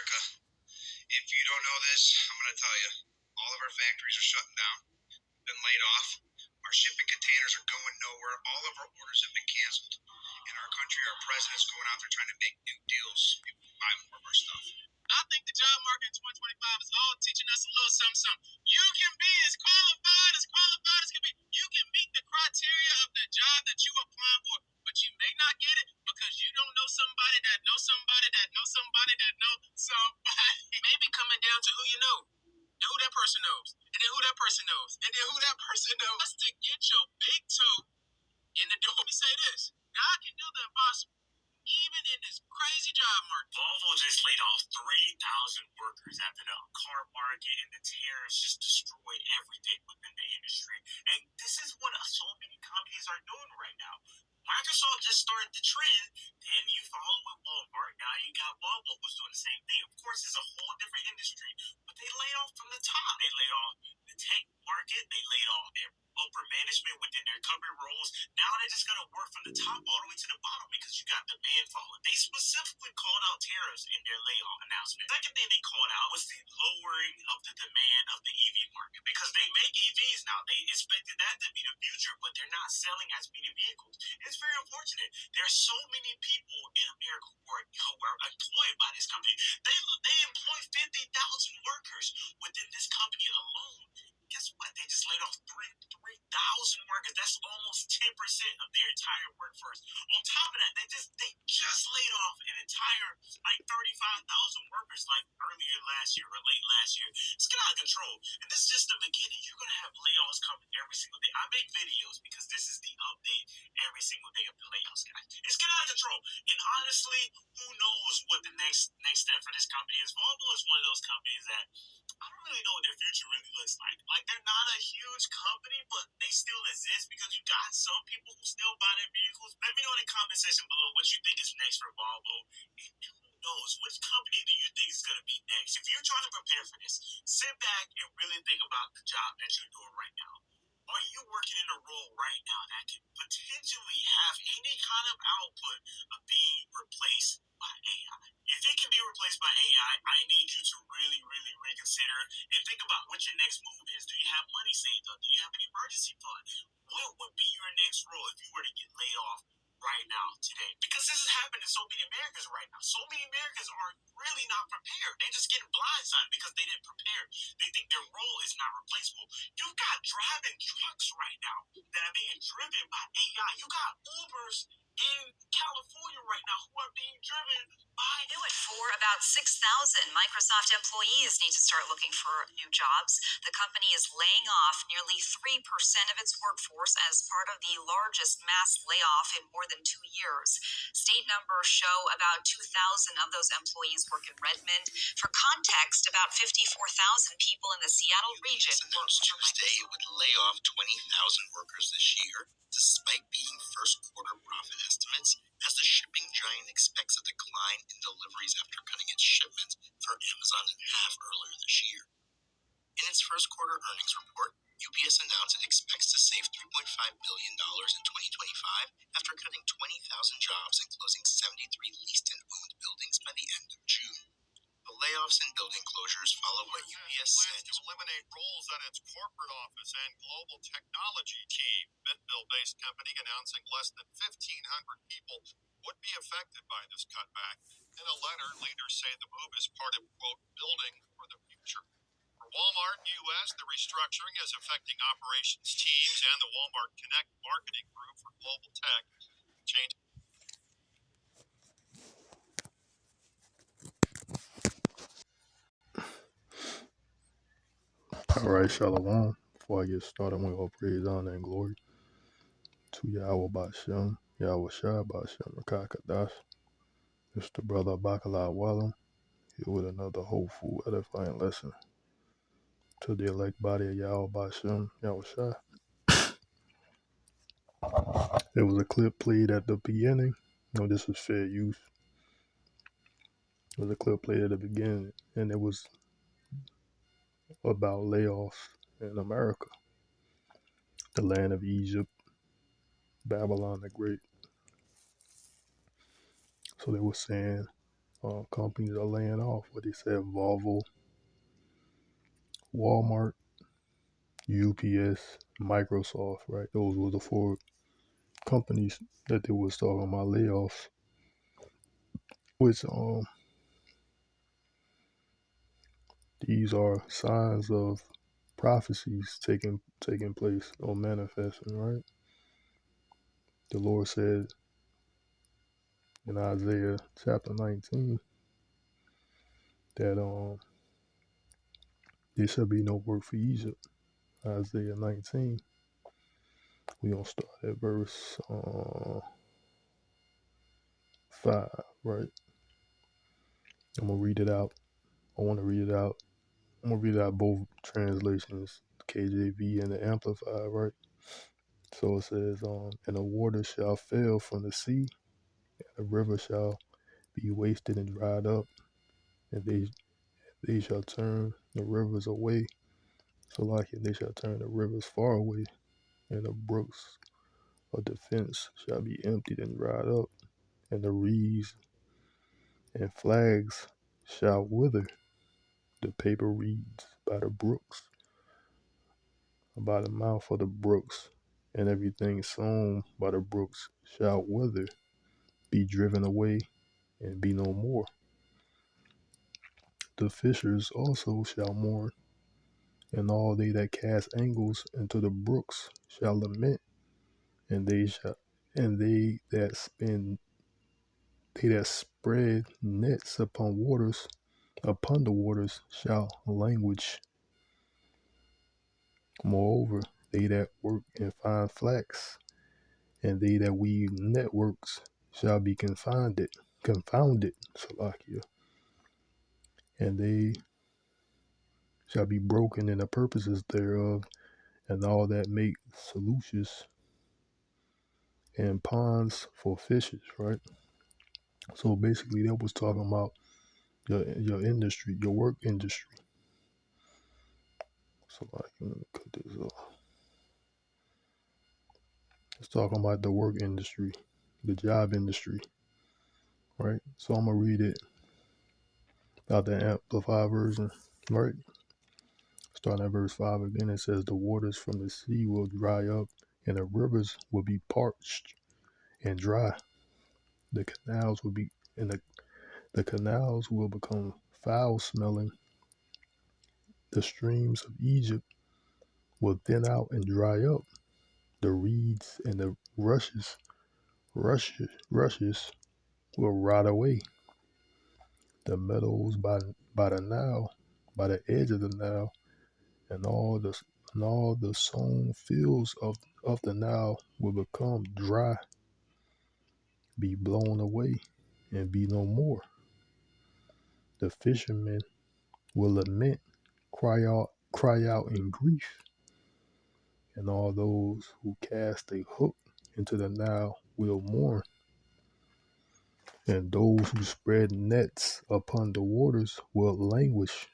America. If you don't know this, I'm going to tell you. All of our factories are shutting down, been laid off. Our shipping containers are going nowhere. All of our orders have been canceled. In our country, our president's going out there trying to make new deals so people can buy more of our stuff. I think the job market in 2025 is all teaching us a little something. You can be as qualified as can be. You can meet the criteria of the job that you apply for, but you may not get it because you don't know somebody that knows somebody that knows somebody that knows somebody. Maybe coming down to who you know. And who that person knows, and then who that person knows, and then who that person knows. Just to get your big toe in the door. Let me say this: God can do the impossible, even in this crazy job market. Volvo just laid off 3,000 workers after the car market and the tariffs just destroyed everything within the industry. And this is what so many companies are doing right now. Microsoft just started the trend, then you follow with Walmart. Now you got Volvo who's doing the same thing. Of course, it's a whole different industry, but they laid off from the top. They laid off the tech market. They laid off their upper management within their company roles. Now they're just going to work from the top all the way to the bottom because you got demand falling. They specifically called out tariffs in their layoff announcement. The second thing they called out was the lowering of the demand of the EV market because they make EVs now. They expected that to be the future, but they're not selling as many vehicles. It's very unfortunate. There are so many people in America who are employed by this company. They employ 50,000 workers within this company alone. Guess what? They just laid off 3,000 workers. That's almost 10% of their entire workforce. On top of that, they just laid off an entire 35,000 workers earlier last year or late last year. It's getting out of control. And this is just the beginning. You're gonna have layoffs coming every single day. I make videos because this is the update every single day of the layoffs, guys. It's getting out of control. And honestly, who knows what the next step for this company is? Volvo is one of those companies that I don't really know what their future really looks like. They're not a huge company, but they still exist because you got some people who still buy their vehicles. Let me know in the comment section below what you think is next for Volvo. And who knows, which company do you think is going to be next? If you're trying to prepare for this, sit back and really think about the job that you're doing right now. Are you working in a role right now that could potentially have any kind of output of being replaced by AI? If it can be replaced by AI, I need you to really, really reconsider and think about what your next move is. Do you have money saved up? Do you have an emergency fund? What would be your next role if you were to get laid off right now, today? Because this is happening to so many Americans right now. So many Americans are really not prepared. They're just getting blindsided because they didn't prepare. They think their role is not replaceable. You've got driving trucks right now that are being driven by AI. You got Ubers in California right now who are being driven by new. For about 6,000 Microsoft employees need to start looking for new jobs. The company is laying off nearly 3% of its workforce as part of the largest mass layoff in more than 2 years. State numbers show about 2,000 of those employees work in Redmond. For context, about 54,000 people in the Seattle region announced Tuesday would lay off 20,000 workers this year, despite beating first quarter profit estimates, as the shipping giant expects a decline in deliveries after cutting its shipments for Amazon in half earlier this year. In its first quarter earnings report, UPS announced it expects to save $3.5 billion in 2025 after cutting 20,000 jobs and closing 73 leased and owned buildings by the end of June. The layoffs and building closures follow what UPS said to eliminate roles at its corporate office and global technology team. Bentonville-based company announcing less than 1,500 people would be affected by this cutback. In a letter, leaders say the move is part of, quote, building for the future. For Walmart U.S., the restructuring is affecting operations teams and the Walmart Connect marketing group for global tech. Change. All right, Shalom. Before I get started, I'm going to go praise, honor, and glory to Yahawah, Yahawahshi, Rakakadash. It's the brother Bakalah Wallam, here with another hopeful, edifying lesson to the elect body of Yahawah, Yahushua. There was a clip played at the beginning. No, this is fair use. There was a clip played at the beginning, and it was about layoffs in America, the land of Egypt, Babylon the Great. So they were saying companies are laying off. What they said, Volvo, Walmart, UPS, Microsoft, right? Those were the four companies that they was talking about layoffs, which these are signs of prophecies taking place or manifesting, right? The Lord said in Isaiah chapter 19 that there shall be no work for Egypt. Isaiah 19. We're gonna start at verse 5, right? I'm gonna read it out. I want to read it out. I'm gonna read it out both translations, KJV and the Amplified, right? So it says, and the water shall fail from the sea, and the river shall be wasted and dried up, and they shall turn the rivers away. So like it, they shall turn the rivers far away, and the brooks of defense shall be emptied and dried up, and the reeds and flags shall wither, the paper reeds by the brooks, by the mouth of the brooks, and everything sown by the brooks shall wither, be driven away, and be no more. The fishers also shall mourn, and all they that cast angles into the brooks shall lament, and they that spread nets upon the waters shall languish. Moreover, they that work and find flax, and they that weave networks shall be confounded, Salakia, and they shall be broken in the purposes thereof, and all that make solutions and ponds for fishes, right? So basically, that was talking about your industry, your work industry. So like, let me cut this off. It's talking about the work industry, the job industry, right? So I'm gonna read it out the Amplified version, right? Starting at verse 5 again, it says, the waters from the sea will dry up, and the rivers will be parched and dry. The canals will be, and the canals will become foul smelling. The streams of Egypt will thin out and dry up. The reeds and the rushes will rot away. The meadows by the Nile, by the edge of the Nile, and all the sown fields of the Nile will become dry, be blown away, and be no more. The fishermen will lament, cry out in grief, and all those who cast a hook into the Nile will mourn, and those who spread nets upon the waters will languish.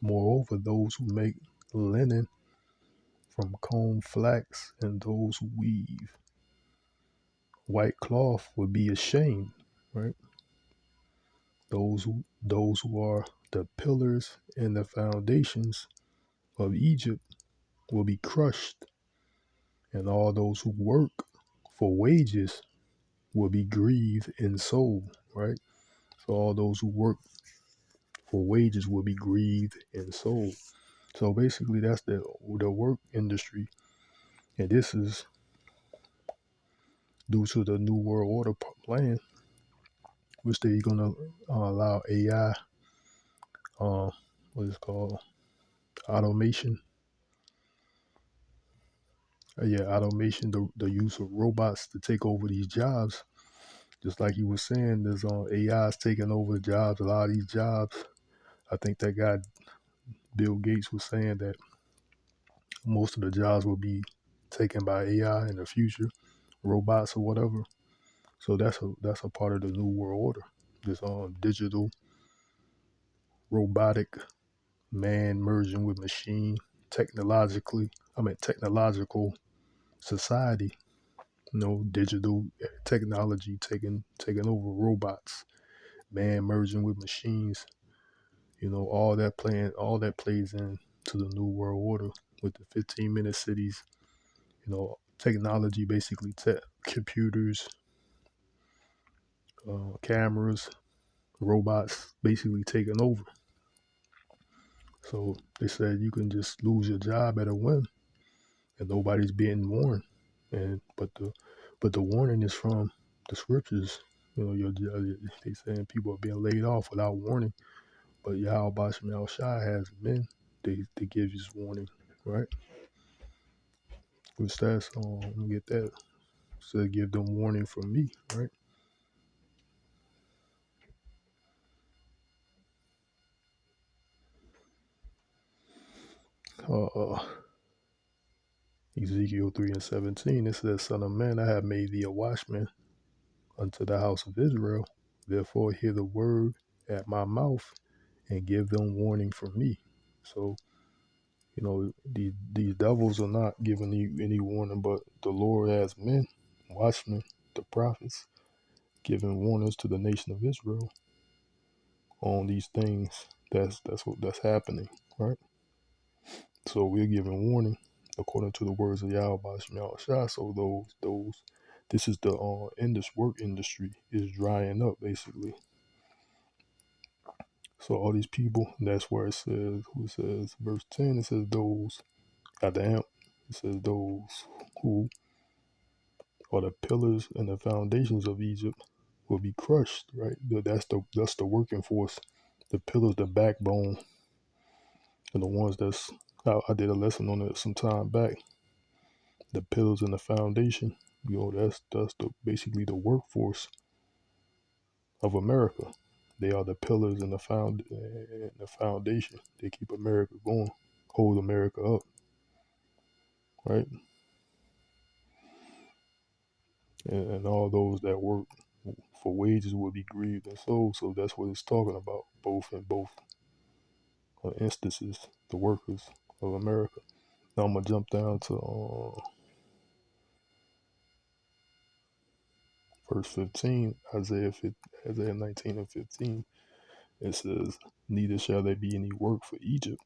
Moreover, those who make linen from combed flax and those who weave white cloth will be ashamed, right? Those who are the pillars and the foundations of Egypt will be crushed, and all those who work for wages will be grieved in soul, right? So all those who work for wages will be grieved in soul. So basically, that's the work industry, and this is due to the New World Order plan, which they're gonna allow AI, what is called automation. Automation, the use of robots to take over these jobs. Just like you were saying, there's AI is taking over jobs. A lot of these jobs, I think that guy Bill Gates was saying that most of the jobs will be taken by AI in the future, robots or whatever. So that's a part of the new world order. This digital, robotic, man merging with machine, technological society. Digital technology taking over robots, man merging with machines. All that plays in to the new world order with the 15-minute cities. Technology basically, computers, cameras, robots basically taking over. So they said you can just lose your job at a whim, and nobody's being warned. But the warning is from the scriptures. They saying people are being laid off without warning. But Yahawah has men. They give you this warning, right? Which that's let me get that. So give them warning from me, right? Uh, Ezekiel 3:17. It says, "Son of man, I have made thee a watchman unto the house of Israel. Therefore hear the word at my mouth and give them warning from me." So these devils are not giving you any warning, but the Lord has men, watchmen, the prophets, giving warnings to the nation of Israel on these things that's happening, right? So we're giving warning according to the words of Yahawah. So those this is the in this work industry is drying up basically. So all these people, that's where it says verse 10, it says those at the amp, it says those who are the pillars and the foundations of Egypt will be crushed, right? That's the working force, the pillars, the backbone, and the ones I did a lesson on it some time back. The pillars and the foundation, that's basically the workforce of America. They are the pillars and the foundation. They keep America going, hold America up, right? And all those that work for wages will be grieved and sold. So that's what it's talking about, both in both instances, the workers of America. Now I'm gonna jump down to verse 15, Isaiah 19:15. It says, "Neither shall there be any work for Egypt,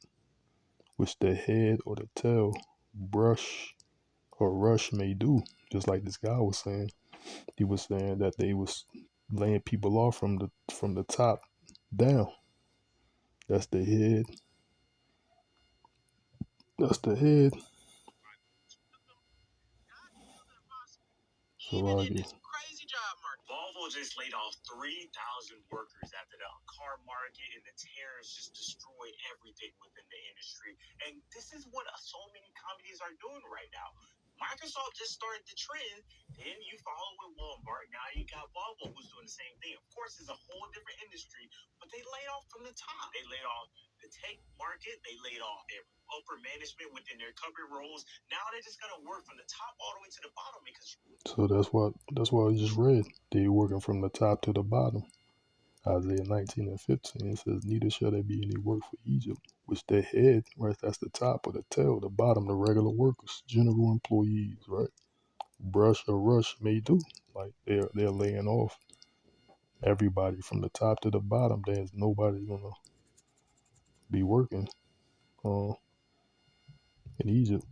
which the head or the tail, brush or rush may do." Just like this guy was saying, he was saying that they was laying people off from the top down. That's the head. That's the head. So I get. Volvo just laid off 3,000 workers after the car market and the tariffs just destroyed everything within the industry. And this is what so many companies are doing right now. Microsoft just started the trend. Then you follow with Walmart. Now you got Volvo who's doing the same thing. Of course, it's a whole different industry, but they laid off from the top. They laid off the tech market. They laid off their upper management within their corporate roles. Now they just got to work from the top all the way to the bottom because. So that's what I just read. They working from the top to the bottom. Isaiah 19:15 says, "Neither shall there be any work for Egypt," which the head, right? That's the top, or the tail, the bottom, the regular workers, general employees, right? Brush or rush may do. Like they're laying off everybody from the top to the bottom. There's nobody gonna be working uh, in Egypt.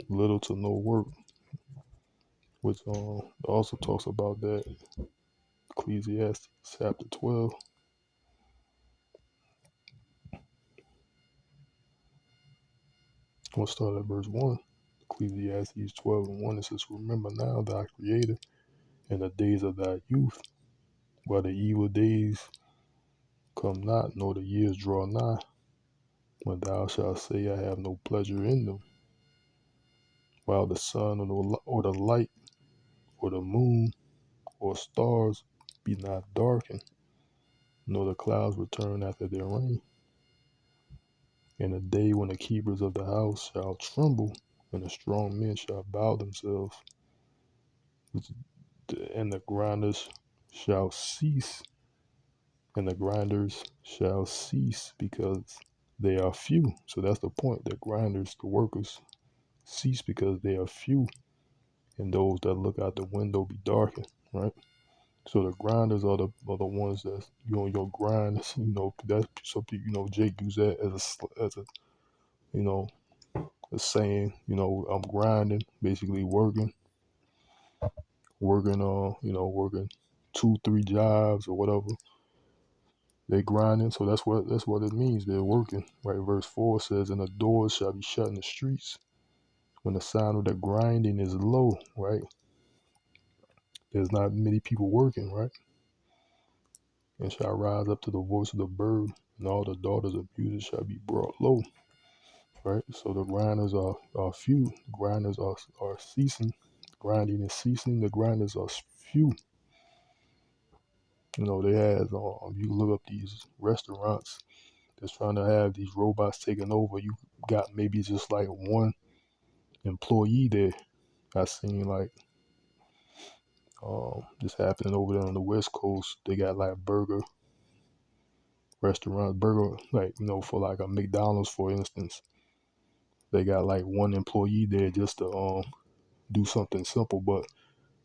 Little to no work, which also talks about that. Ecclesiastes chapter 12. We'll start at verse 1. Ecclesiastes 12:1. It says, "Remember now thy Creator in the days of thy youth, while the evil days come not, nor the years draw nigh, when thou shalt say, I have no pleasure in them, while the sun or the light or the moon or stars be not darkened, nor the clouds return after their rain. In a day when the keepers of the house shall tremble, and the strong men shall bow themselves, and the grinders shall cease, and the grinders shall cease because they are few." So that's the point. The grinders, the workers, cease because they are few, and those that look out the window be darkened, right? So the grinders are the ones that's on your grind. That's so Jake use that as a you know a saying. I'm grinding, basically working 2-3 jobs or whatever. They grinding, so that's what it means. They're working, right? Verse 4 says, "And the doors shall be shut in the streets when the sound of the grinding is low." Right? There's not many people working, right? "And shall rise up to the voice of the bird, and all the daughters of beauty shall be brought low." Right? So the grinders are few. Grinders are ceasing. Grinding is ceasing. The grinders are few. They have. You look up these restaurants that's trying to have these robots taking over. You got maybe just like one employee there. I seen like this happening over there on the West Coast. They got like burger restaurants, burger like for like a McDonald's, for instance. They got like one employee there just to do something simple, but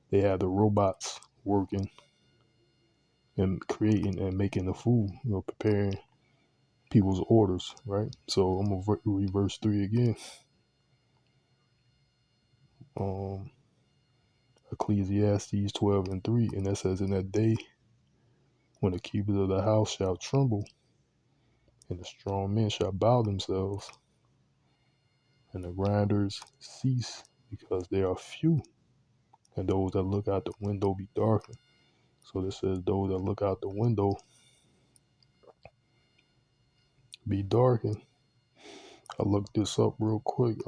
they have the robots working and creating and making the food, preparing people's orders, right? So I'm gonna read verse 3 again. Um, Ecclesiastes 12:3, and that says, "In that day when the keepers of the house shall tremble, and the strong men shall bow themselves, and the grinders cease, because they are few, and those that look out the window be darkened." So this says those that look out the window be darkened. I looked this up real quick.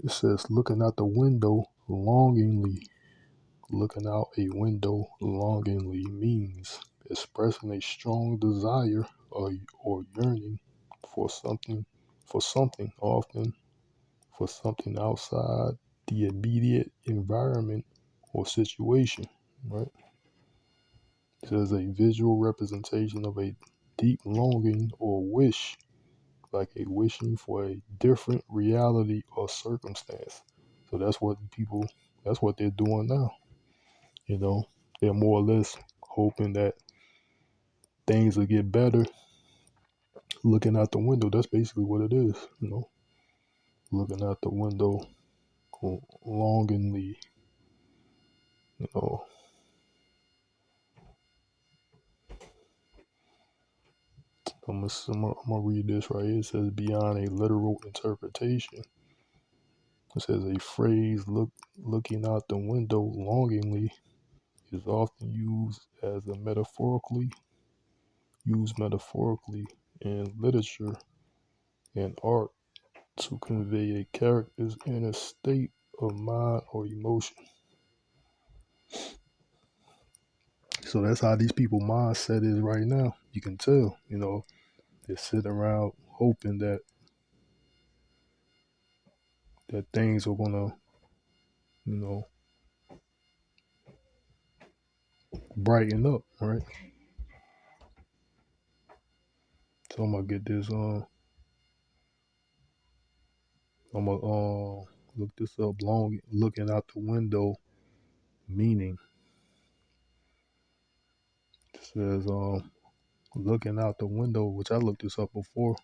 It says looking out the window longingly. Looking out a window longingly means expressing a strong desire or yearning for something, often for something outside the immediate environment or situation, right? It says a visual representation of a deep longing or wish, like a wishing for a different reality or circumstance. So that's what they're doing now. They're more or less hoping that things will get better. Looking out the window, that's basically what it is. Looking out the window longingly, you know. I'm gonna read this right here. It says, beyond a literal interpretation. It says a phrase looking out the window longingly is often used metaphorically in literature and art to convey a character's inner state of mind or emotion. So that's how these people mindset is right now. You can tell, they're sitting around hoping that things are gonna, you know, brighten up, right? So I'm gonna get this I'm gonna look this up. Looking out the window meaning. It says looking out the window, which I looked this up before,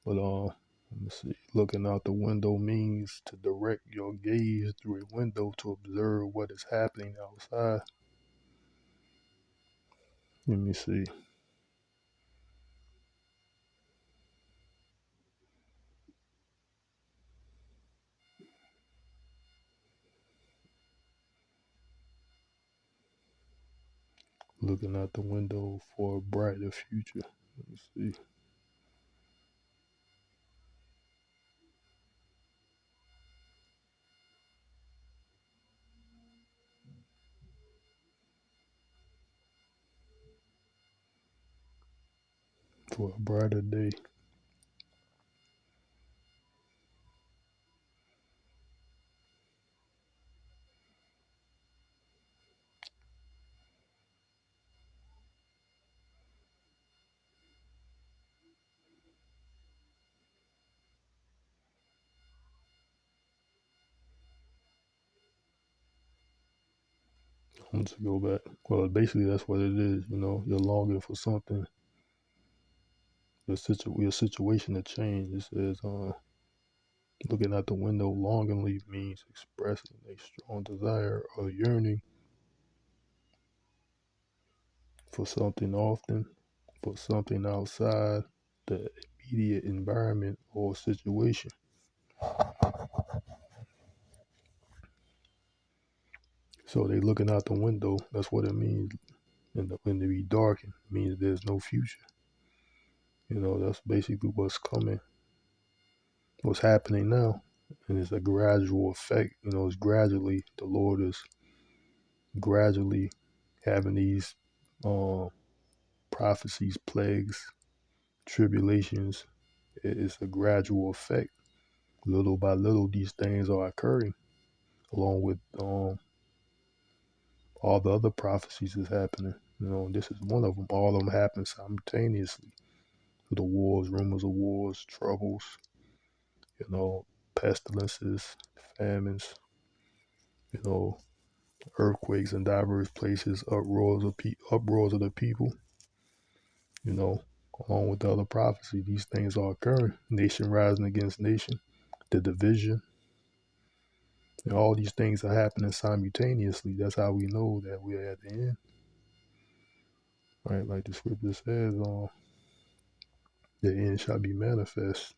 but let me see. Looking out the window means to direct your gaze through a window to observe what is happening outside. Let me see. Looking out the window for a brighter future. Let me see. For a brighter day. To go back. Well, basically that's what it is. You know, you're longing for something, your situation to change. It says, looking out the window longingly means expressing a strong desire or yearning for something often, for something outside the immediate environment or situation. So they looking out the window. That's what it means. And when they be darkened, it means there's no future. You know, that's basically what's coming, what's happening now. And it's a gradual effect. You know, it's gradually, the Lord is gradually having these prophecies, plagues, tribulations. It's a gradual effect. Little by little, these things are occurring, along with all the other prophecies is happening. You know, and this is one of them. All of them happen simultaneously. The wars, rumors of wars, troubles, you know, pestilences, famines, you know, earthquakes in diverse places, uproars of the people, you know, along with the other prophecy. These things are occurring. Nation rising against nation, the division, and all these things are happening simultaneously. That's how we know that we're at the end. Right, like the scripture says, the end shall be manifest.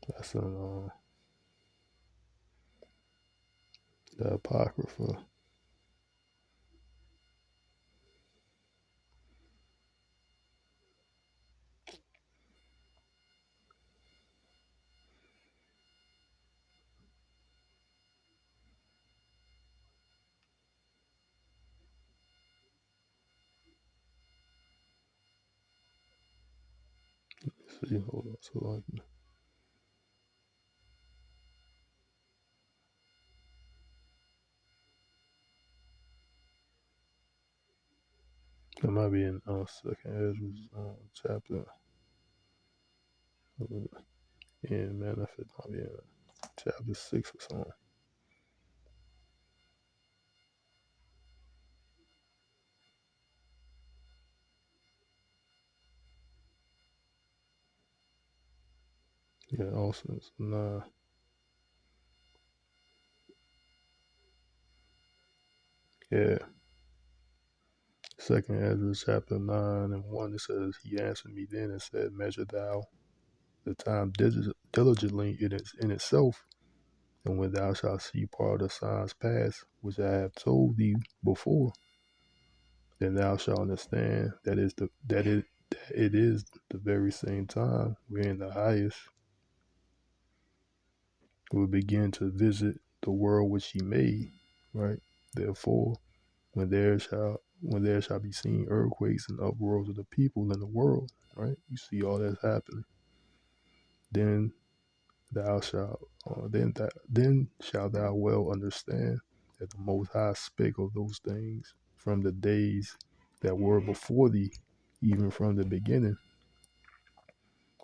That's in the Apocrypha. See, hold on, so like it might be in Second Ezra chapter. In manifest, might be in chapter 6 or something. Yeah, also it's 9. Yeah, Second Ezra chapter 9 and 1. It says, "He answered me then and said, Measure thou the time diligently in itself, and when thou shalt see part of the signs past, which I have told thee before, then thou shalt understand that it is the very same time wherein the highest will begin to visit the world which he made." Right? Therefore, when there shall be seen earthquakes and uproars of the people in the world, right? You see all that's happening. Then thou shalt then shalt thou well understand that the Most High spake of those things from the days that were before thee, even from the beginning.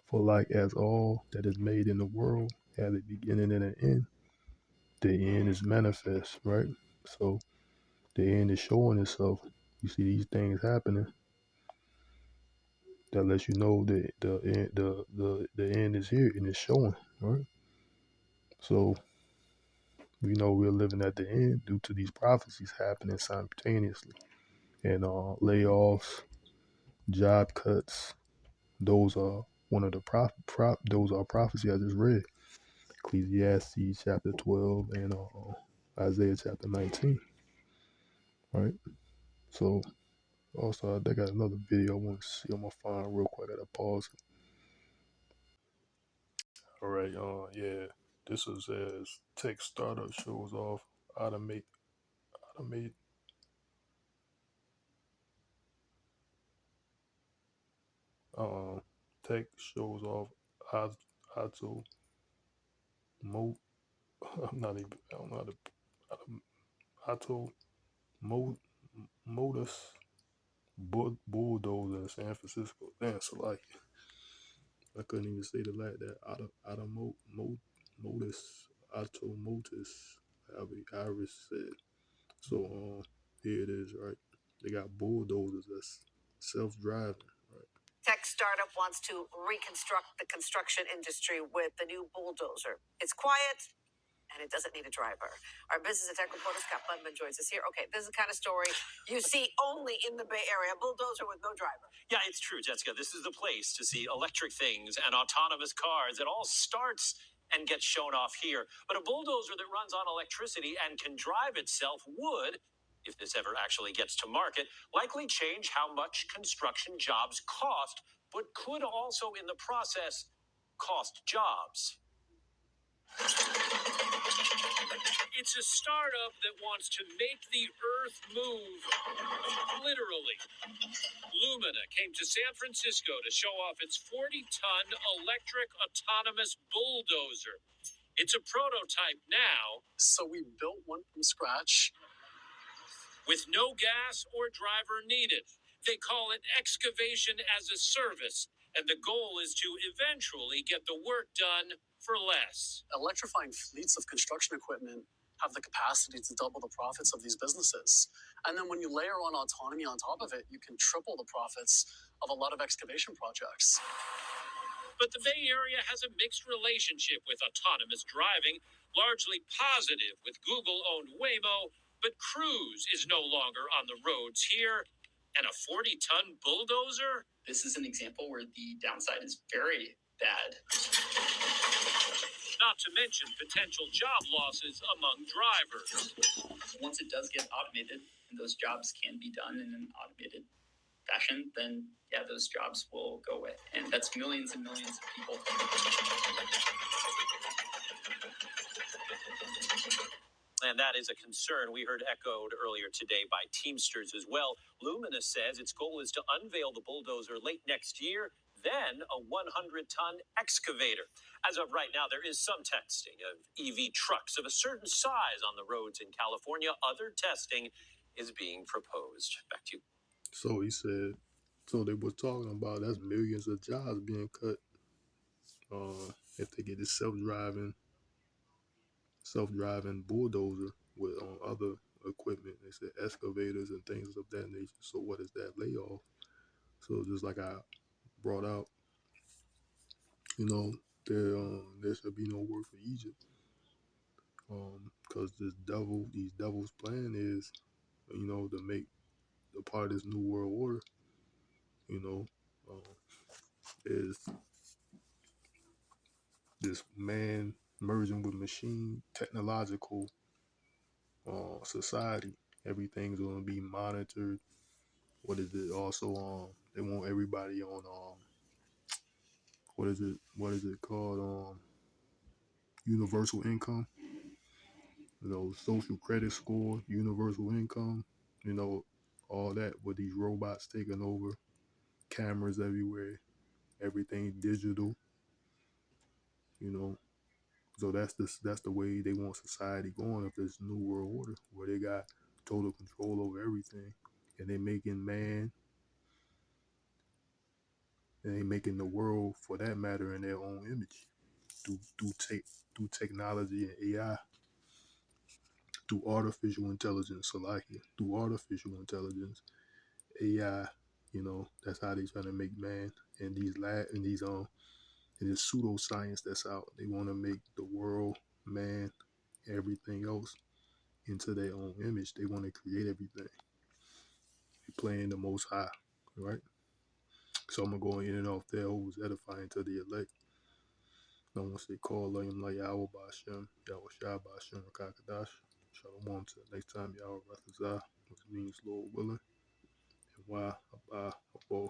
For like as all that is made in the world had a beginning and an end, the end is manifest, right? So the end is showing itself. You see these things happening. That lets you know that the end is here and it's showing, right? So we know we're living at the end due to these prophecies happening simultaneously. And layoffs, job cuts, those are one of the those are prophecy I just read. Ecclesiastes chapter 12 and Isaiah chapter 19, right? So also I got another video I want to see on my phone real quick. I gotta pause. All right, yeah, this is as tech startup shows off automate automate um tech shows off auto mo I'm not even I don't know auto mo modus bulldozer in San Francisco. Damn, so like I couldn't even say the like that modus automotive, Iris said. So here it is, right? They got bulldozers that's self-driving, right? Tech startup wants to reconstruct the construction industry with the new bulldozer. It's quiet and it doesn't need a driver. Our business and tech reporter Scott Budman joins us here. Okay, this is the kind of story you see only in the Bay Area. A bulldozer with no driver. Yeah, it's true, Jessica. This is the place to see electric things and autonomous cars. It all starts and gets shown off here. But a bulldozer that runs on electricity and can drive itself would, if this ever actually gets to market, likely change how much construction jobs cost, but could also, in the process, cost jobs. It's a startup that wants to make the earth move, literally. Lumina came to San Francisco to show off its 40-ton electric autonomous bulldozer. It's a prototype now. So we built one from scratch. With no gas or driver needed. They call it excavation as a service, and the goal is to eventually get the work done for less. Electrifying fleets of construction equipment have the capacity to double the profits of these businesses. And then when you layer on autonomy on top of it, you can triple the profits of a lot of excavation projects. But the Bay Area has a mixed relationship with autonomous driving, largely positive with Google-owned Waymo, but Cruise is no longer on the roads here. And a 40-ton bulldozer? This is an example where the downside is very bad. Not to mention potential job losses among drivers. Once it does get automated, and those jobs can be done in an automated fashion, then yeah, those jobs will go away. And that's millions and millions of people. And that is a concern we heard echoed earlier today by Teamsters as well. Lumina says its goal is to unveil the bulldozer late next year, then a 100-ton excavator. As of right now, there is some testing of EV trucks of a certain size on the roads in California. Other testing is being proposed. Back to you. So he said, so they were talking about that's millions of jobs being cut if they get this self-driving bulldozer with other equipment. They said excavators and things of that nature. So what is that layoff? So just like I brought out, you know, there should be no work for Egypt, because these devils' plan is, you know, to make the part of this new world order, you know, is this man merging with machine technological society. Everything's gonna be monitored. What is it? Also, they want everybody on what is it? What is it called? Universal income. You know, social credit score, universal income. You know, all that with these robots taking over, cameras everywhere, everything digital. You know, so that's the way they want society going. If this new world order where they got total control over everything, and they making man, and they making the world for that matter in their own image through technology and AI, through artificial intelligence, through artificial intelligence, AI. You know, that's how they trying to make man and in this pseudoscience that's out. They want to make the world, man, everything else into their own image. They want to create everything. They playing the most high, right? So I'm gonna go in and off there who's edifying to the elect. I want to say call him like Yahawah Yahawah Rakakadash. Shalom to next time Yahawah which means Lord willing. And why Abba Abo.